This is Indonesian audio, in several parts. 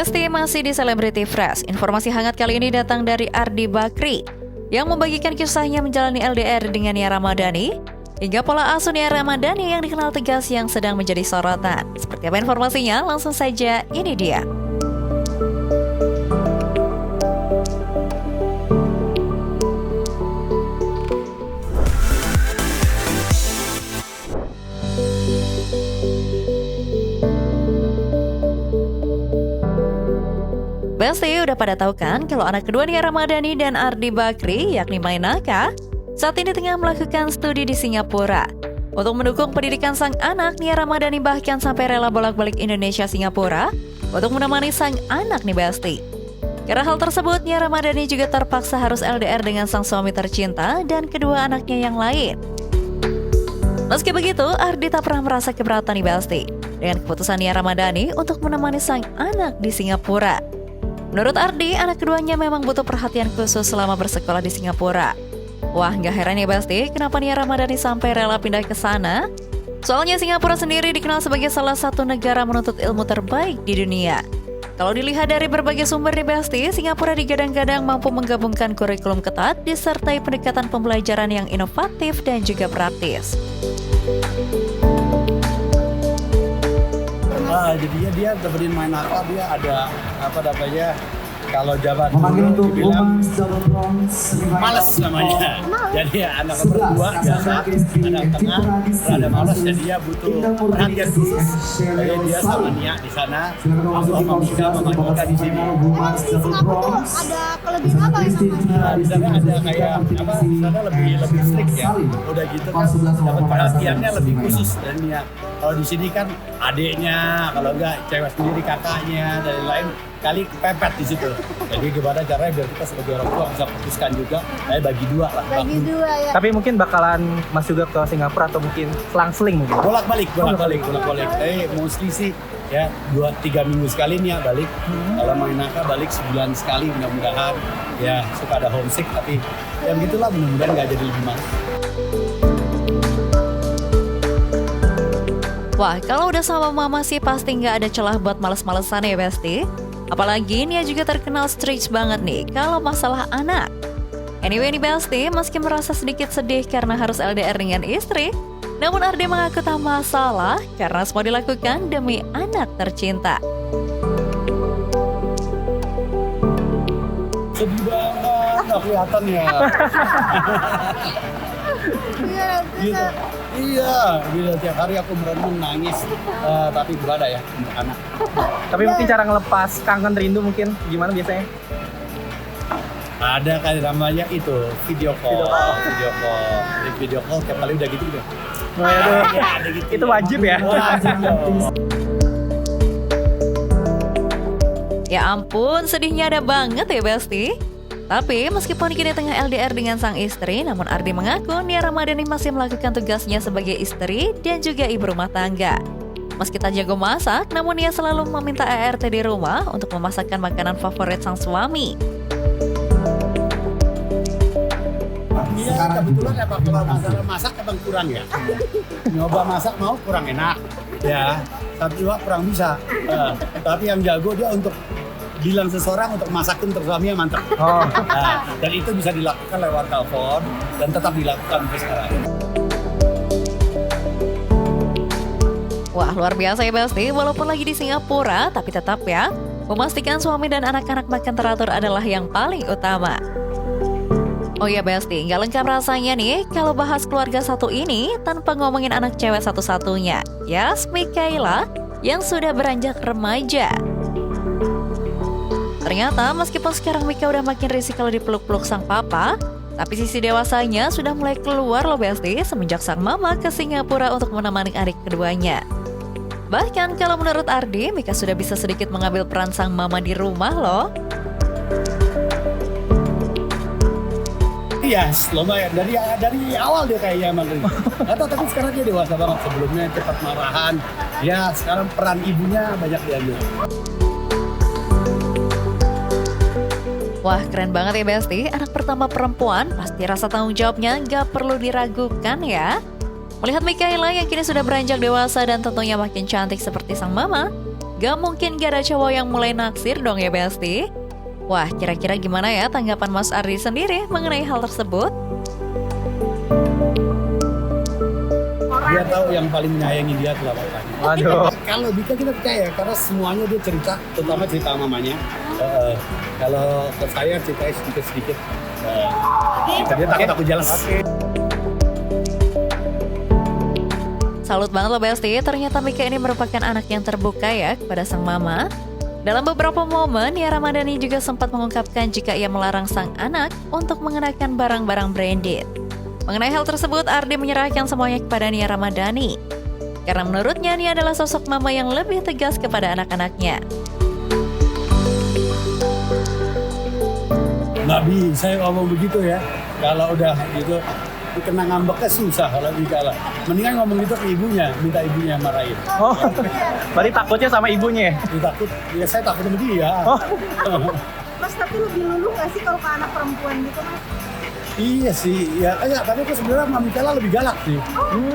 Besti masih di Celebrity Fresh. Informasi hangat kali ini datang dari Ardi Bakri yang membagikan kisahnya menjalani LDR dengan Nia Ramadhani hingga pola asuh Nia Ramadhani yang dikenal tegas yang sedang menjadi sorotan. Seperti apa informasinya? Langsung saja, ini dia. Besti udah pada tahu kan kalau anak kedua Nia Ramadhani dan Ardi Bakri yakni Mainaka saat ini tengah melakukan studi di Singapura. Untuk mendukung pendidikan sang anak, Nia Ramadhani bahkan sampai rela bolak-balik Indonesia Singapura untuk menemani sang anak nih Besti. Karena hal tersebut, Nia Ramadhani juga terpaksa harus LDR dengan sang suami tercinta dan kedua anaknya yang lain. Meski begitu, Ardi tak pernah merasa keberatan nih Besti dengan keputusan Nia Ramadhani untuk menemani sang anak di Singapura. Menurut Ardi, anak keduanya memang butuh perhatian khusus selama bersekolah di Singapura. Wah, nggak heran ya Besti, kenapa Nia Ramadhani sampai rela pindah ke sana? Soalnya Singapura sendiri dikenal sebagai salah satu negara menuntut ilmu terbaik di dunia. Kalau dilihat dari berbagai sumber nih Besti, Singapura digadang-gadang mampu menggabungkan kurikulum ketat disertai pendekatan pembelajaran yang inovatif dan juga praktis. Jadinya dia temenin Mainaka, dia ada apa namanya, kalau zaman memanggil dulu untuk dibilang males namanya. Jadi ya, anak berdua biasa, anak tengah rada males, jadi dia butuh perhatian khusus. Jadi dia sama Nia di sana, aku sama Mika di sini. Emang di Singapura ada kelebihan apa ya? Di sana ada kayak apa? Di sana lebih strict ya. Udah gitu kan dapat perhatiannya lebih khusus dan Nia. Kalau di sini kan adiknya, kalau enggak cewek sendiri kakaknya dan lain kali pepet di situ. Jadi gimana caranya biar kita sebagai orang tua bisa fokuskan juga, bagi dua lah. Bagi dua ya. Tapi mungkin bakalan Mas juga ke Singapura atau mungkin selang-seling mungkin. Bolak-balik. Tapi mostly sih ya 2-3 minggu sekali nih ya balik. Kalau Mainaka balik sebulan sekali, mudah-mudahan ya suka ada homesick, tapi ya begitulah, mudah-mudahan nggak jadi lebih males. Wah, kalau udah sama mama sih pasti nggak ada celah buat males-malesan ya Besti. Apalagi Nia juga terkenal strict banget nih kalau masalah anak. Anyway nih Besti, meski merasa sedikit sedih karena harus LDR dengan istri, namun Ardi mengaku tak masalah karena semua dilakukan demi anak tercinta. Sedih banget, nggak kelihatan ya. Gitu. Iya, tiap hari aku merenung nangis, tapi berada ya untuk anak. Tapi mungkin cara ngelepas kangen rindu mungkin gimana biasanya? Ada kan namanya itu video call. Di video call tiap kali udah gitu deh. Aduh, Ada gitu. itu wajib ya? Wajib dong. Ya ampun, sedihnya ada banget ya Besti. Tapi meskipun kini tengah LDR dengan sang istri, namun Ardi mengaku Nia Ramadhani masih melakukan tugasnya sebagai istri dan juga ibu rumah tangga. Meski tak jago masak, namun Nia selalu meminta ART di rumah untuk memasakkan makanan favorit sang suami. Iya, kebetulan apa kalau masalah masak emang kurang ya. Nyoba masak mau kurang enak, ya. Satu dua kurang bisa. Tapi yang jago dia untuk bilang seseorang untuk masakin terus suaminya mantap. Dan itu bisa dilakukan lewat telepon dan tetap dilakukan sampai sekarang. Wah, luar biasa ya Besti, walaupun lagi di Singapura, tapi tetap ya, memastikan suami dan anak-anak makan teratur adalah yang paling utama. Oh iya Besti, nggak lengkap rasanya nih kalau bahas keluarga satu ini tanpa ngomongin anak cewek satu-satunya, Yas Mikaela yang sudah beranjak remaja. Ternyata meskipun sekarang Mika udah makin risih kalau dipeluk-peluk sang papa, tapi sisi dewasanya sudah mulai keluar loh Besti semenjak sang mama ke Singapura untuk menemani adik keduanya. Bahkan kalau menurut Ardi, Mika sudah bisa sedikit mengambil peran sang mama di rumah loh. Iya, lumayan. Dari awal dia kayaknya emang gitu. Atau tapi sekarang dia dewasa banget, sebelumnya cepat marahan. Ya sekarang peran ibunya banyak diambil. Wah, keren banget ya Besti, anak pertama perempuan pasti rasa tanggung jawabnya gak perlu diragukan ya. Melihat Mikaela yang kini sudah beranjak dewasa dan tentunya makin cantik seperti sang mama, gak mungkin gak ada cowok yang mulai naksir dong ya Besti. Wah, kira-kira gimana ya tanggapan Mas Ardi sendiri mengenai hal tersebut? Dia tahu yang paling menyayangi dia adalah bapaknya. Waduh. Kalau Dika kita percaya karena semuanya dia cerita, terutama cerita mamanya. Kalau ke saya ceritanya sedikit-sedikit. Dia takut aku jelas. Salut banget loh Besti, ternyata Mika ini merupakan anak yang terbuka ya kepada sang mama. Dalam beberapa momen, Nia Ramadhani juga sempat mengungkapkan jika ia melarang sang anak untuk mengenakan barang-barang branded. Mengenai hal tersebut, Ardi menyerahkan semuanya kepada Nia Ramadhani. Karena menurutnya, Nia adalah sosok mama yang lebih tegas kepada anak-anaknya. Nggak bisa ngomong begitu ya. Kalau udah gitu, kena ngambeknya susah kalau Dika lah. Mendingan ngomong gitu ke ibunya, minta ibunya marahin. Oh, berarti takutnya sama ibunya? Ya saya takut sama dia. Mas, tapi lebih luluh nggak sih kalau ke anak perempuan gitu Mas? Iya sih, ya enggak, tapi aku sebenarnya Mami Kala lebih galak sih.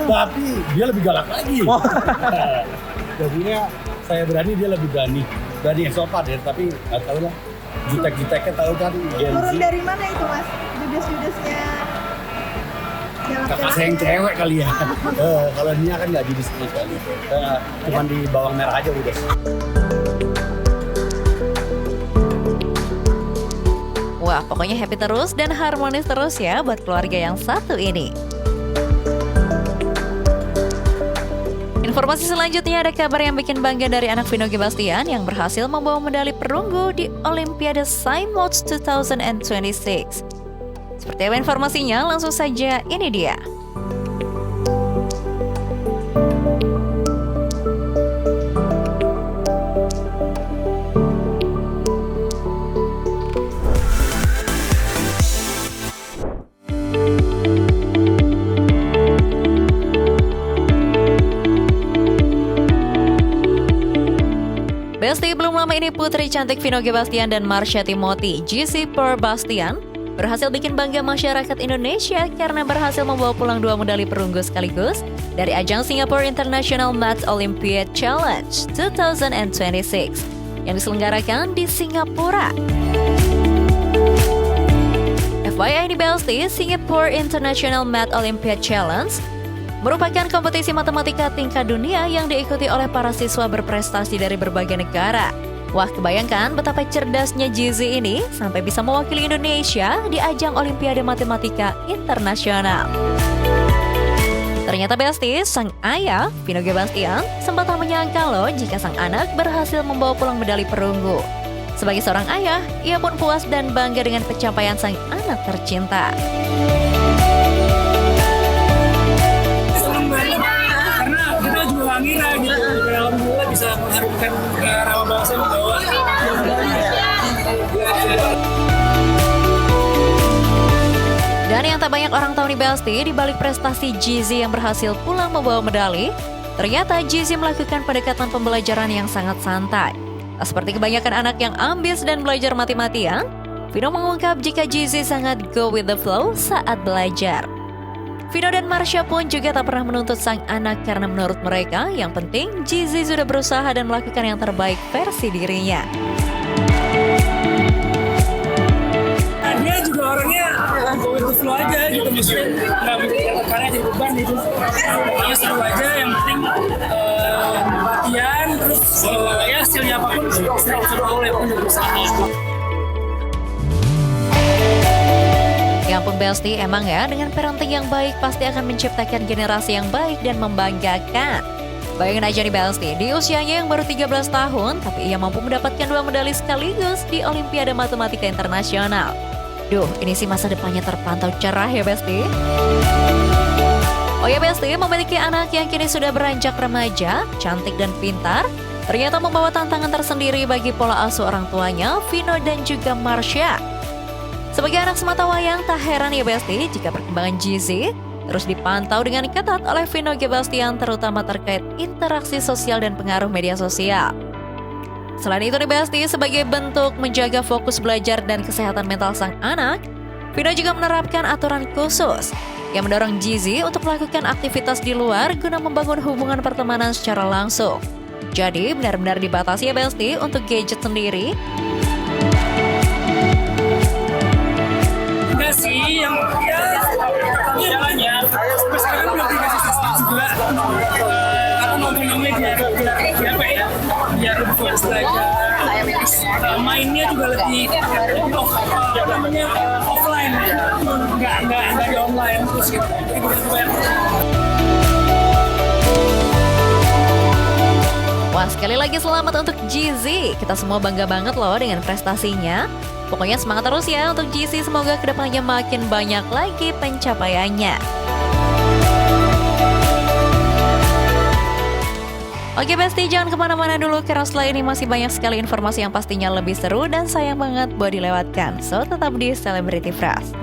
Tapi dia lebih galak lagi. Jadinya saya berani, dia lebih berani. Berani yang sopan ya, tapi nggak tahu lah. Jutek-juteknya tahu kan. Turun dari mana itu Mas? Judes-judesnya? Kakak saya yang cewek kali ya. Kalau Nia kan nggak judes sama sekali. Cuman di bawang merah aja udah. Wah, pokoknya happy terus dan harmonis terus ya buat keluarga yang satu ini. Informasi selanjutnya ada kabar yang bikin bangga dari anak Vino Gebastian yang berhasil membawa medali perunggu di Olimpiade Science 2026. Seperti apa informasinya? Langsung saja, ini dia. Besti, belum lama ini putri cantik Vino Gebastian dan Marsha Timothy, GC Bastian, berhasil bikin bangga masyarakat Indonesia karena berhasil membawa pulang 2 medali perunggu sekaligus dari ajang Singapore International Math Olympiad Challenge 2026 yang diselenggarakan di Singapura. FYI di Besti, Singapore International Math Olympiad Challenge merupakan kompetisi matematika tingkat dunia yang diikuti oleh para siswa berprestasi dari berbagai negara. Wah, kebayangkan betapa cerdasnya Jizi ini sampai bisa mewakili Indonesia di ajang Olimpiade Matematika Internasional. Ternyata Besti, sang ayah, Vino Gebastian, sempat tak menyangka loh jika sang anak berhasil membawa pulang medali perunggu. Sebagai seorang ayah, ia pun puas dan bangga dengan pencapaian sang anak tercinta. Ngira gitu, alhamdulillah bisa mengharumkan nama bangsa membawa Dan yang tak banyak orang tahu nih Besti, di balik prestasi Jizi yang berhasil pulang membawa medali, ternyata Jizi melakukan pendekatan pembelajaran yang sangat santai. Seperti kebanyakan anak yang ambis dan belajar mati-matian, Vino mengungkap jika Jizi sangat go with the flow saat belajar. Vino dan Marsha pun juga tak pernah menuntut sang anak karena menurut mereka yang penting Jizi sudah berusaha dan melakukan yang terbaik versi dirinya. dia juga orangnya go with the flow aja gitu, maksudnya nggak bikin tekannya jadi beban gitu. Pokoknya seru aja, yang penting latihan terus ya hasilnya apapun seru yang penting berusaha. Ya ampun Besti, emang ya dengan parenting yang baik pasti akan menciptakan generasi yang baik dan membanggakan. Bayangin aja nih Besti, di usianya yang baru 13 tahun, tapi ia mampu mendapatkan 2 medali sekaligus di Olimpiade Matematika Internasional. Duh, ini sih masa depannya terpantau cerah ya Besti. Oh ya Besti, memiliki anak yang kini sudah beranjak remaja, cantik dan pintar, ternyata membawa tantangan tersendiri bagi pola asuh orang tuanya, Vino dan juga Marsha. Sebagai anak sematawayang, tak heran ya Besti jika perkembangan Jizi terus dipantau dengan ketat oleh Vino Gebastian, terutama terkait interaksi sosial dan pengaruh media sosial. Selain itu nih Besti, sebagai bentuk menjaga fokus belajar dan kesehatan mental sang anak, Vino juga menerapkan aturan khusus yang mendorong Jizi untuk melakukan aktivitas di luar guna membangun hubungan pertemanan secara langsung. Jadi benar-benar dibatasi ya Besti untuk gadget sendiri. Enggak sih, yang ya jalannya sampai sekarang belum dikasih sistem juga. Aku mau minumnya biar lebih fokus belajar. Mainnya juga lebih offline, nggak di online terus gitu. Jadi begitu banyak. Wah, sekali lagi selamat untuk Jeezy. Kita semua bangga banget loh dengan prestasinya. Pokoknya semangat terus ya untuk Jeezy. Semoga kedepannya makin banyak lagi pencapaiannya. Oke Besti, jangan kemana-mana dulu karena setelah ini masih banyak sekali informasi yang pastinya lebih seru dan sayang banget buat dilewatkan. So, tetap di Celebrity Flash.